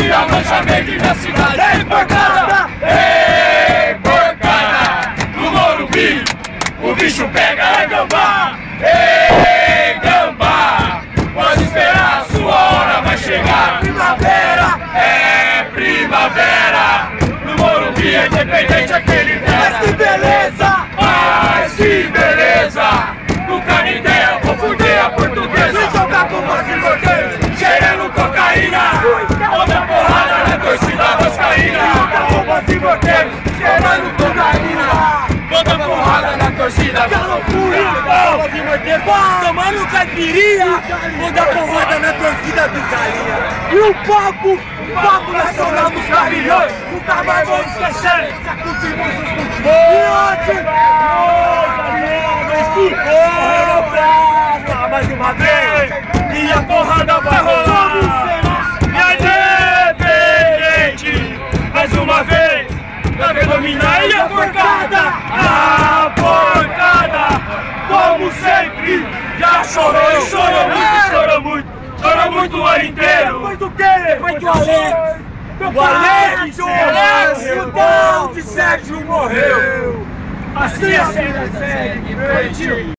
e a mancha verde da cidade. Ei, porcada! Ei, porcada! No Morumbi, o bicho pega, é gambá. Ei, gambá! Pode esperar, a sua hora vai chegar. Primavera! É primavera! No Morumbi é independente aquele dela. Mas que beleza! Mas que beleza! No Canindé eu vou fuder a portuguesa. E jogar com uma morteiros, cheirando cocaína. Outra porrada na torcida vascaína. Roupas e morteiros, cheirando cocaína. Outra porrada na torcida. Que loucura! Roupas e morteiros, tomando caipirinha. Outra porrada na torcida do Galinha. E o papo nacional dos carrilhões. Nunca mais vou esquecer. Sacutimos os cultivos. Opa! Mais uma vez! E a porrada vai rolar! E independente! Mais uma vez! Pra ver dominar e a porcada! A porcada! Como sempre! Já chorou, chorou muito o ano inteiro! Depois do quê? Depois do Alex! O tal de Sérgio morreu! Assim a cena segue,